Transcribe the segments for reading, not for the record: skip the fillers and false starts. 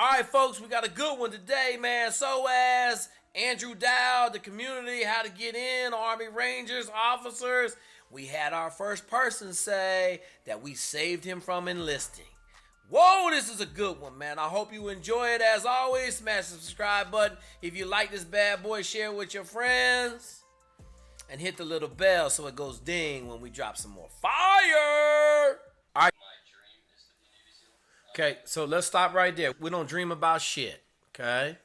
All right, folks, we got a good one today, man. So as Andrew Dowd, the community, how to get in, Army Rangers, officers, we had our first person say that we saved him from enlisting. Whoa, this is a good one, man. I hope you enjoy it. As always, smash the subscribe button. If you like this bad boy, share it with your friends. And hit the little bell so it goes ding when we drop some more fire. All right. Okay, so let's stop right there. We don't dream about shit, okay?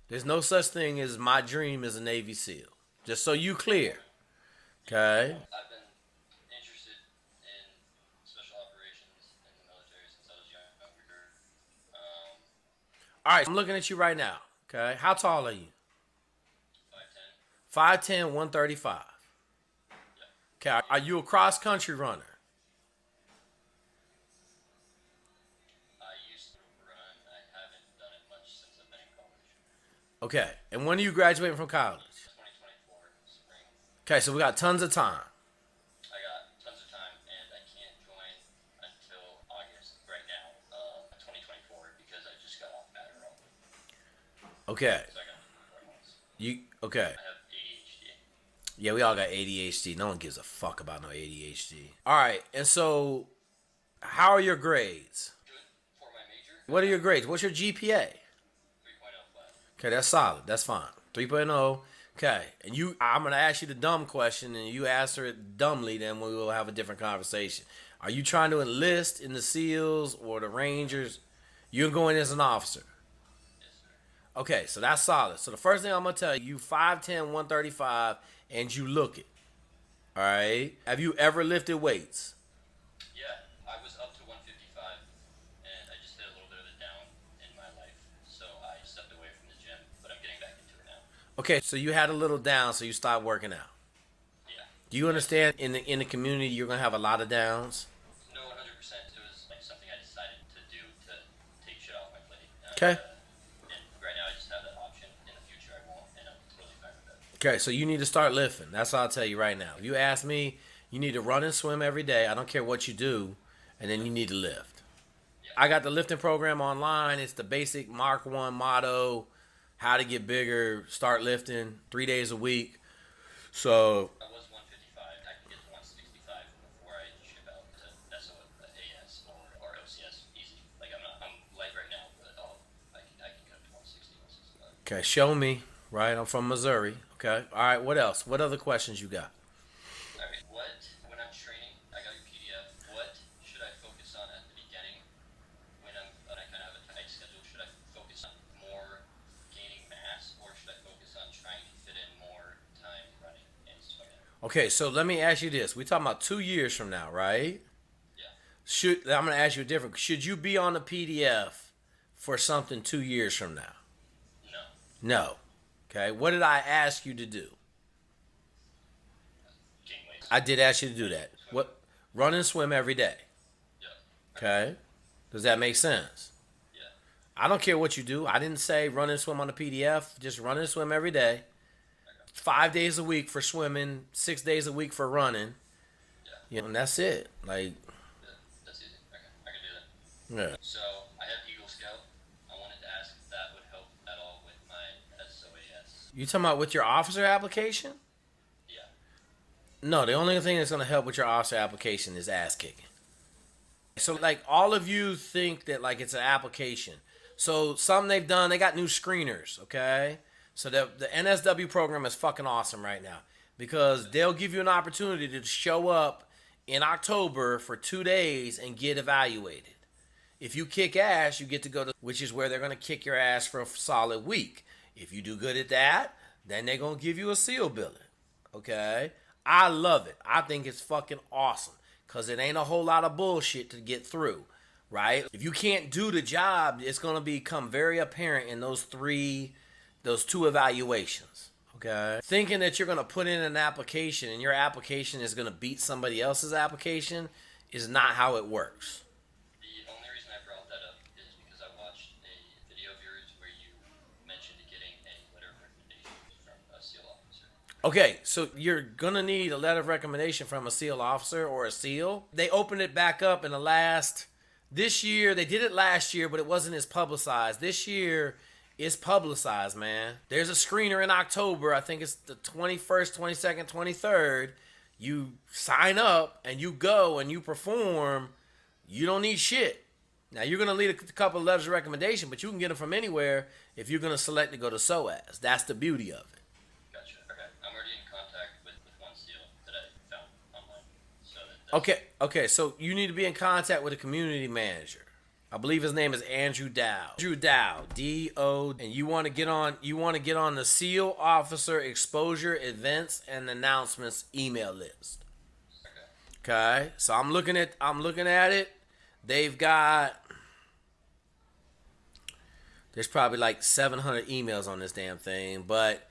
There's no such thing as my dream is a Navy SEAL. Just so you clear, okay? I've been interested in special operations in the military since I was younger. All right, I'm looking at you right now, okay? How tall are you? 5'10". 5'10", 135. Yeah. Okay, are you a cross-country runner? I used to run. I haven't done it much since I've been in college. Okay, and when are you graduating from college? 2024 spring. Okay, so we got tons of time. I got tons of time, and I can't join until August right now, 2024, because I just got off Adderall. Okay, So I got 4 months. okay. I have ADHD. Yeah, we all got ADHD. No one gives a fuck about no ADHD. All right, and so how are your grades? Good for my major. What are your grades? What's your GPA? 3.0 flat. Okay, that's solid. That's fine. 3.0. Okay, and I'm gonna ask you the dumb question, and you answer it dumbly. Then we will have a different conversation. Are you trying to enlist in the SEALs or the Rangers? You're going as an officer. Yes, sir. Okay, so that's solid. So the first thing I'm gonna tell you, 5'10", 135, and you look it. All right. Have you ever lifted weights? Yeah, I was up to 155, and I just hit a little bit of a down in my life, so I stepped away from the gym, but I'm getting back into it now. Okay, so you had a little down, so you stopped working out. Yeah. Do you understand in the community you're gonna have a lot of downs? No, 100%. It was like something I decided to do to take shit off my plate. Okay. And right now I just have that option. In the future I won't, and I'm totally fine with that. Okay, so you need to start lifting. That's all I'll tell you right now. If you ask me, you need to run and swim every day. I don't care what you do, and then you need to lift. Yeah. I got the lifting program online. It's the basic Mark 1 motto, how to get bigger, start lifting 3 days a week. So, I was 155. I can get to 165 before I ship out to AS or OCS easy. Like I'm light right now, but I can cut to 160. okay, show me, right? I'm from Missouri. Okay, all right, what else? What other questions you got? All right. When I'm training, I got your PDF. What should I focus on at the beginning when I kind of have a tight schedule? Should I focus on more gaining mass, or should I focus on trying to fit in more time running and swimming? Okay, so let me ask you this. We're talking about 2 years from now, right? Yeah. I'm going to ask you a different. Should you be on the PDF for something 2 years from now? No. No. Okay, what did I ask you to do? Gain weight. I did ask you to do that. What? Run and swim every day. Yeah. Okay? Does that make sense? Yeah. I don't care what you do. I didn't say run and swim on the PDF. Just run and swim every day. 5 days a week for swimming, 6 days a week for running. Yeah. You know, and that's it. Like, That's easy. Okay. I can do that. yeah. So I have Eagle Scout. I wanted to ask if that would help at all with my SOAS. You talking about with your officer application? Yeah. No, the only thing that's going to help with your officer application is ass kicking. So, like, all of you think that, like, it's an application. So, something they've done, they got new screeners, okay? So, the NSW program is fucking awesome right now because they'll give you an opportunity to show up in October for 2 days and get evaluated. If you kick ass, you get to go to, which is where they're going to kick your ass for a solid week. If you do good at that, then they're going to give you a SEAL billet, okay? I love it. I think it's fucking awesome because it ain't a whole lot of bullshit to get through, right? If you can't do the job, it's going to become very apparent in those 2 evaluations, okay? Thinking that you're going to put in an application and your application is going to beat somebody else's application is not how it works. The only reason I brought that up is because I watched a video of yours where you mentioned getting a letter of recommendation from a SEAL officer. Okay, so you're gonna need a letter of recommendation from a SEAL officer or a SEAL. They opened it back up in the last This year, they did it last year, but it wasn't as publicized. This year, it's publicized, man. There's a screener in October. I think it's the 21st, 22nd, 23rd. You sign up and you go and you perform. You don't need shit. Now, you're going to need a couple of letters of recommendation, but you can get them from anywhere if you're going to select to go to SOAS. That's the beauty of it. Gotcha. Okay. I'm already in contact with one seal that I found online. So Okay, so you need to be in contact with a community manager. I believe his name is Andrew Dow. Andrew Dow, D-O, and you want to get on the SEAL Officer Exposure Events and Announcements email list. Okay, so I'm looking at it. They've got, there's probably like 700 emails on this damn thing, but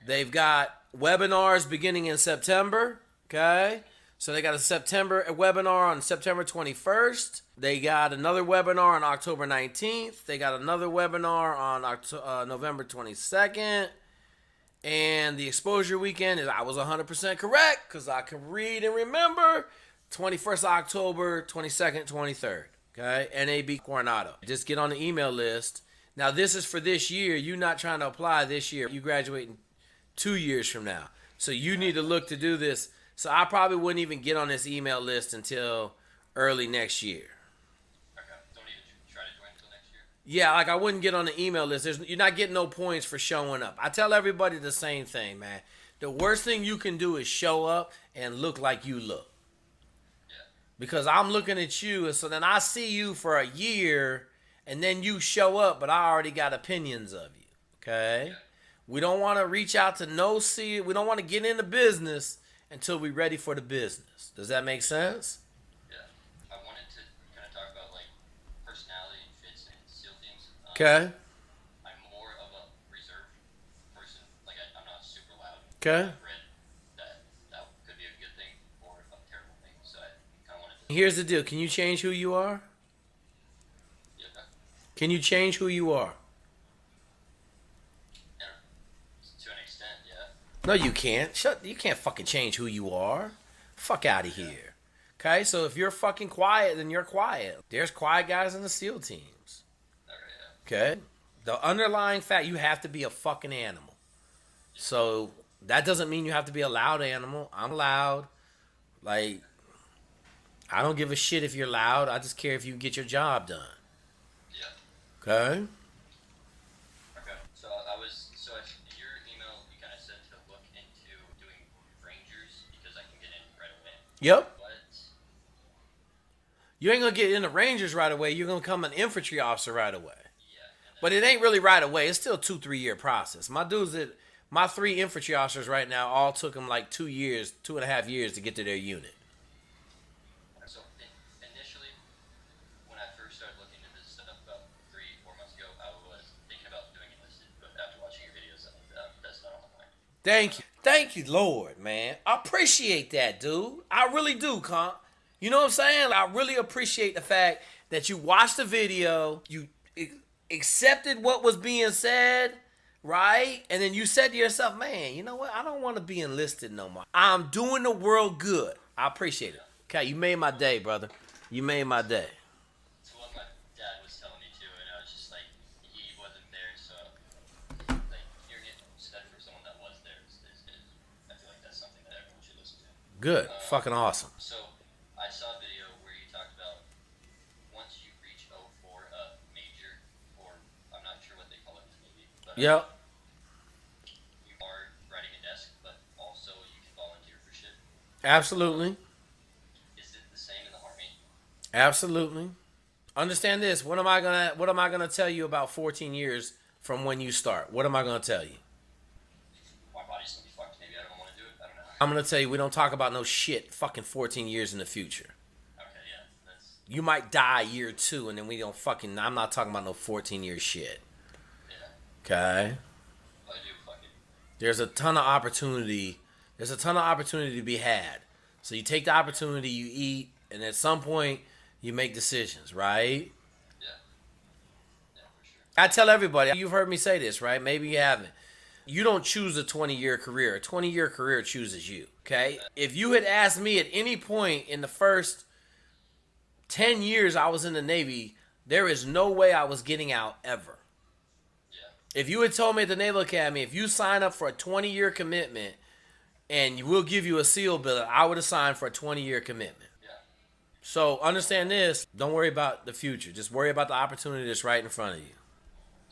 they've got webinars beginning in September. Okay, so they got a September webinar on September 21st. They got another webinar on October 19th. They got another webinar on November 22nd. And the exposure weekend is, I was 100% correct because I can read and remember, 21st October, 22nd, 23rd. Okay, NAB Coronado. Just get on the email list. Now, this is for this year. You're not trying to apply this year. You graduate in 2 years from now. So you need to look to do this. So I probably wouldn't even get on this email list until early next year. Okay. Don't even try to join until next year? Yeah, like I wouldn't get on the email list. You're not getting no points for showing up. I tell everybody the same thing, man. The worst thing you can do is show up and look like you look. Yeah. Because I'm looking at you, and so then I see you for a year, and then you show up, but I already got opinions of you. Okay? Yeah. We don't want to reach out to we don't want to get into business until we're ready for the business. Does that make sense? Yeah. I wanted to kind of talk about like personality and fits and SEAL teams. Okay. I'm more of a reserved person. Like I'm not super loud. Okay. I've read that could be a good thing or a terrible thing. So I kind of wanted to. Here's the deal. Can you change who you are? Yeah. Can you change who you are? Yeah. To an extent, yeah. No, you can't. You can't fucking change who you are. Fuck out of here. Okay, so if you're fucking quiet, then you're quiet. There's quiet guys in the SEAL teams. Okay. Yeah. Okay? The underlying fact, you have to be a fucking animal. So that doesn't mean you have to be a loud animal. I'm loud. Like, I don't give a shit if you're loud. I just care if you get your job done. Yeah. Okay? Okay. So in your email, you kind of said to look into doing Rangers because I can get in right away. Yep. But You ain't gonna get into Rangers right away. You're gonna become an infantry officer right away. yeah, and then, But it ain't really right away. It's still a 2-3 year process. My 3 infantry officers right now all took them like 2 years, 2.5 years to get to their unit. so initially, when I first started looking into this stuff about 3-4 months ago, I was thinking about doing enlisted. But after watching your videos, that's not on my mind. Thank you, Lord, man. I appreciate that, dude. I really do, Con. You know what I'm saying? I really appreciate the fact that you watched the video, you accepted what was being said, right? And then you said to yourself, man, you know what? I don't want to be enlisted no more. I'm doing the world good. I appreciate it. Okay, you made my day, brother. You made my day. It's what my dad was telling me too, and I was just like, he wasn't there, so like hearing it said for someone that was there is I feel like that's something that everyone should listen to. Good. Fucking awesome. So I saw a video where you talked about once you reach 04 major, or I'm not sure what they call it maybe, but Yep. you are riding a desk, but also you can volunteer for shit. Absolutely. Is it the same in the army? Absolutely. Understand this. What am I gonna tell you about 14 years from when you start? What am I gonna tell you? My body's gonna be fucked. Maybe I don't want to do it. I don't know. I'm gonna tell you we don't talk about no shit fucking 14 years in the future. Okay, yeah, that's You might die year 2 and then we don't fucking, I'm not talking about no 14 year shit. yeah. Okay? I do fucking. There's a ton of opportunity. There's a ton of opportunity to be had. So you take the opportunity, you eat, and at some point you make decisions, right? Yeah. Yeah, for sure. I tell everybody, you've heard me say this, right? Maybe you haven't. You don't choose a 20-year career. A 20-year career chooses you, okay? If you had asked me at any point in the first 10 years I was in the Navy, there is no way I was getting out ever. Yeah. If you had told me at the Naval Academy, if you sign up for a 20-year commitment and we'll give you a SEAL billet, I would have signed for a 20-year commitment. Yeah. So understand this. Don't worry about the future. Just worry about the opportunity that's right in front of you.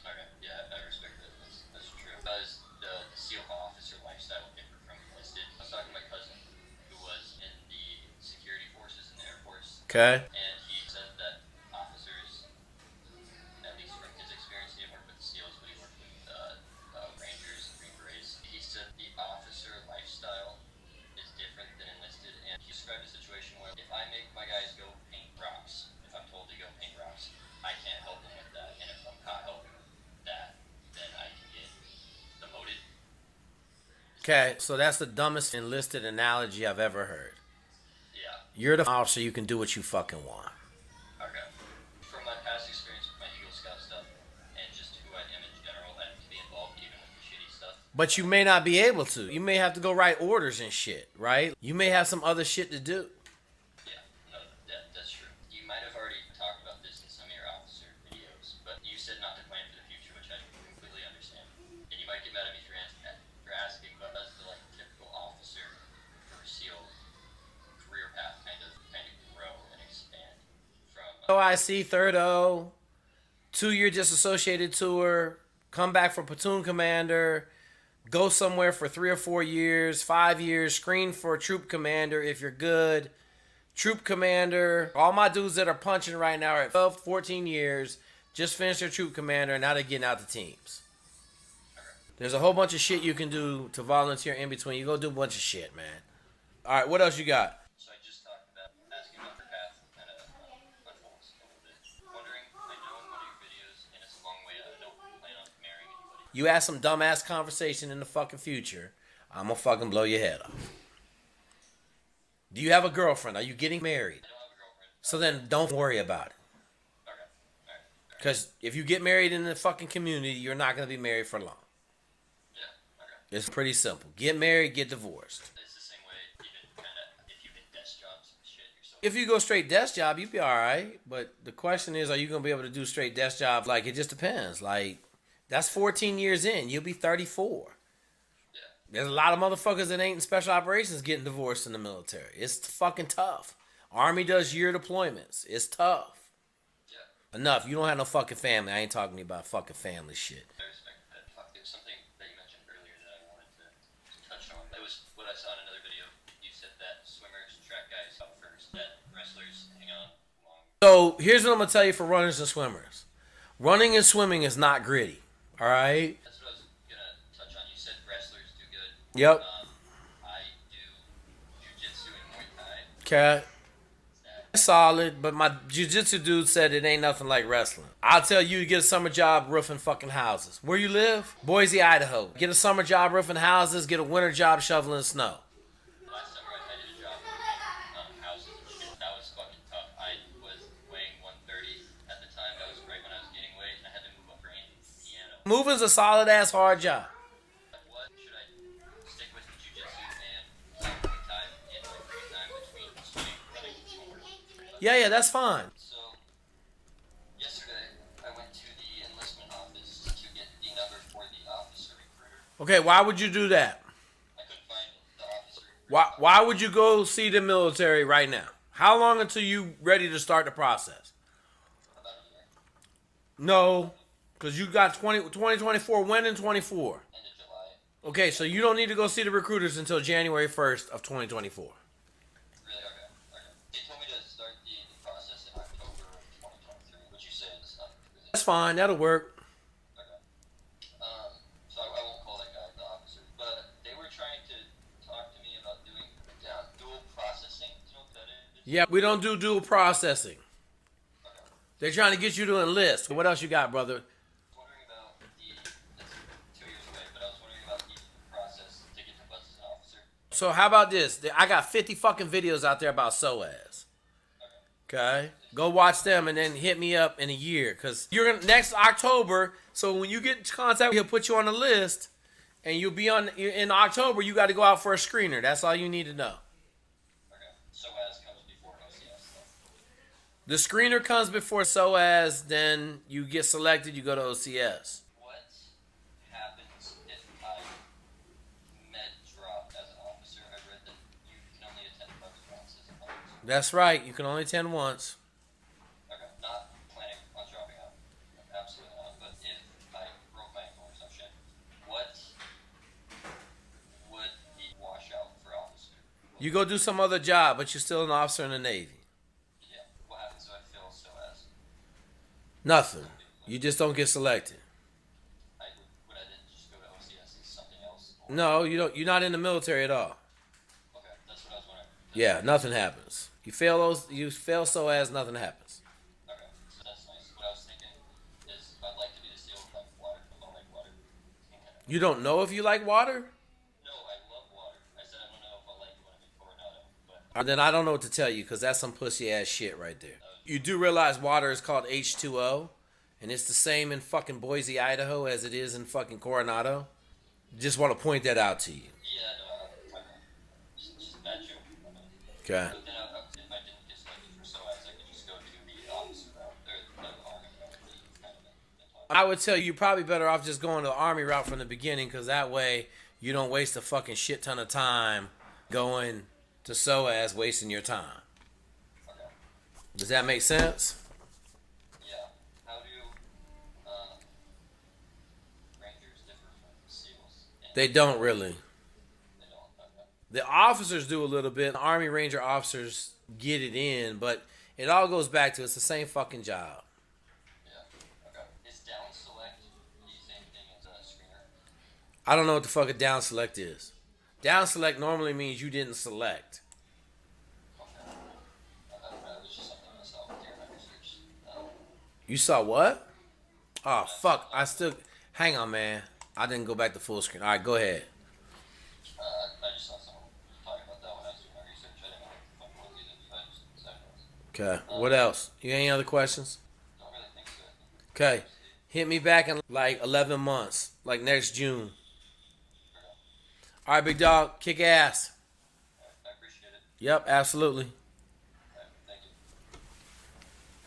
Okay. Yeah, I respect that. That's true. Does the SEAL officer lifestyle differ from enlisted? I was talking to my cousin who was in the security forces in the Air Force. Okay? And he said that officers, at least from his experience, he didn't work with the SEALs, but he worked with Rangers and Green Berets. He said the officer lifestyle is different than enlisted, and he described a situation where if I make my guys go paint rocks, if I'm told to go paint rocks, I can't help them with that, and if I'm not helping with that, then I can get demoted. Okay, so that's the dumbest enlisted analogy I've ever heard. Yeah. You're the officer, you can do what you fucking want. Okay. From my past experience with my Eagle Scout stuff, and just who I am in general, I can be involved even with the shitty stuff. But you may not be able to. You may have to go write orders and shit, right? You may have some other shit to do. Yeah, no, that's true. You might have already talked about this in some of your officer videos, but you said not to plan for the future, which I completely understand. And you might get mad at me for asking, but that's the like typical officer for SEAL career path kind of grow and expand from. OIC, third O, 2-year disassociated tour, come back for platoon commander, go somewhere for 3 or 4 years, 5 years, screen for troop commander if you're good. Troop commander, all my dudes that are punching right now are at 12, 14 years, just finished their troop commander, and now they're getting out the teams. There's a whole bunch of shit you can do to volunteer in between. You go do a bunch of shit, man. All right, what else you got? So I just talked about asking about your path kind of unfolds a little bit. Wondering, I know in one of your videos, and it's a long way, I don't plan on marrying anybody. You ask some dumbass conversation in the fucking future, I'm gonna fucking blow your head off. Do you have a girlfriend? Are you getting married? I don't have a girlfriend. So then don't worry about it. Okay. Alright. Because if you get married in the fucking community, you're not gonna be married for long. Yeah. Okay. It's pretty simple. Get married, get divorced. It's the same way, even kind of if you hit desk jobs and shit, you're so. If you go straight desk job, you'd be all right. But the question is, are you gonna be able to do straight desk job? Like, it just depends. Like, that's 14 years in. You'll be 34. Yeah. There's a lot of motherfuckers that ain't in special operations getting divorced in the military. It's fucking tough. Army does year deployments. It's tough. Yeah. Enough. You don't have no fucking family. I ain't talking to you about fucking family shit. I respect that. Fuck, there was something that you mentioned earlier that I wanted to touch on. It was what I saw in another video. You said that swimmers, track guys out first, that wrestlers hang on long. So here's what I'm gonna tell you for runners and swimmers. Running and swimming is not gritty. All right. That's what I was gonna touch on. You said wrestlers do good. Yep. I do jiu-jitsu and Muay Thai. Okay. Solid, but my jiu-jitsu dude said it ain't nothing like wrestling. I'll tell you to get a summer job roofing fucking houses. Where you live? Boise, Idaho. Get a summer job roofing houses, get a winter job shoveling snow. Last summer I did a job roofing houses and shit. That was fucking tough. I was weighing 130 at the time. That was right when I was gaining weight, and I had to move up range piano. Moving's a solid ass hard job. What should I stick with jiu-jitsu and Muay Thai in my free time between swimming, running, and homework? Yeah, that's fine. So, yesterday, I went to the enlistment office to get the number for the officer recruiter. Okay, why would you do that? I couldn't find the officer recruiter. Why would you go see the military right now? How long until you ready to start the process? About a year. No, because you got 2024. When in 24? End of July. Okay, so you don't need to go see the recruiters until January 1st of 2024. Really? Okay. They told me to start the process in October of 2023, which you said is not. That's fine. That'll work. Okay. So I won't call that guy the officer, but they were trying to talk to me about doing dual processing. Do you know what that is? Yeah, we don't do dual processing. Okay. They're trying to get you to enlist. What else you got, brother? I was wondering about that's 2 years away, but I was wondering about the process to get to bus as an officer. So how about this? I got 50 fucking videos out there about SOAS. Okay? Go watch them and then hit me up in a year. Because you're gonna next October, so when you get in contact, he'll put you on the list. And you'll be on in October, you got to go out for a screener. That's all you need to know. Okay. SOAS comes before OCS, though. The screener comes before SOAS, then you get selected, you go to OCS. What happens if I med drop as an officer? I read that you can only attend bugs once as an officer. That's right, you can only attend once. Okay, not planning on dropping out. Absolutely not. But if I broke my ankle or some shit, what would the washout for officer? You go do some other job, but you're still an officer in the Navy. Yeah. What happens if I fail SOAS? Nothing. You just don't get selected. Would I then just go to OCS and something else? Or, No, you don't. You're not in the military at all. okay, that's what I was wondering. Yeah, nothing happens. You fail those. You fail SOAS, nothing happens. Okay, so that's nice. What I was thinking is I'd like to be the SEAL with like water, but don't like water. You don't know if you like water? No, I love water. I said I don't know if I like it when I'm in Coronado, but Then I don't know what to tell you because that's some pussy ass shit right there. You do realize water is called H2O, and it's the same in fucking Boise, Idaho, as it is in fucking Coronado. Just want to point that out to you. yeah, no, just a bad joke. Okay. But then if I didn't get selected for SOAS, I could just go to the officer route, or the army route that you've kind of been talking I would tell you you're probably better off just going to the Army route from the beginning because that way you don't waste a fucking shit ton of time going to SOAS, wasting your time. Okay. Does that make sense? Yeah. How do Rangers differ from SEALs? They don't really. They don't. Okay. The officers do a little bit. The Army Ranger officers get it in, but it all goes back to it's the same fucking job. Yeah. Okay. Is down select the same thing as a screener? I don't know what the fuck a down select is. Down select normally means you didn't select. Okay. That was just something I saw during my research. You saw what? Oh fuck! I still. Hang on, man. I didn't go back to full screen. All right, go ahead. I just saw someone talking about that when I was doing my research. I didn't know what the fuck was either. I just decided it was. Okay. What else? You got any other questions? Don't really think so. Okay. Hit me back in like 11 months, like next June. All right, big dog. Kick ass. I appreciate it. Yep, absolutely. Thank you.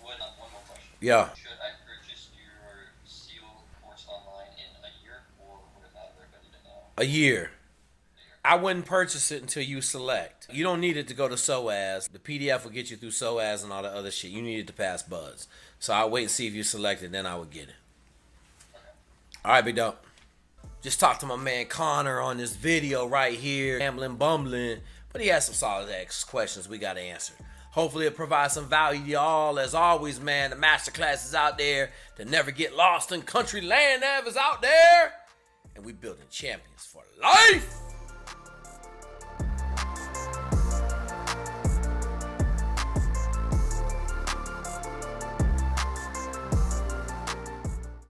One more question. Yeah. Should I purchase your SEAL course online in a year, or would it matter if I did it now? A year. I wouldn't purchase it until you select. You don't need it to go to SOAS. The PDF will get you through SOAS and all the other shit. You need it to pass Buzz. So I'll wait and see if you select it, then I would get it. Okay. All right, big dog. Just talked to my man Connor on this video right here. Gambling, bumbling. But he has some solid questions we got to answer. Hopefully it provides some value to y'all. As always, man, the masterclass is out there to never get lost in country land. Nav is out there. And we building champions for life.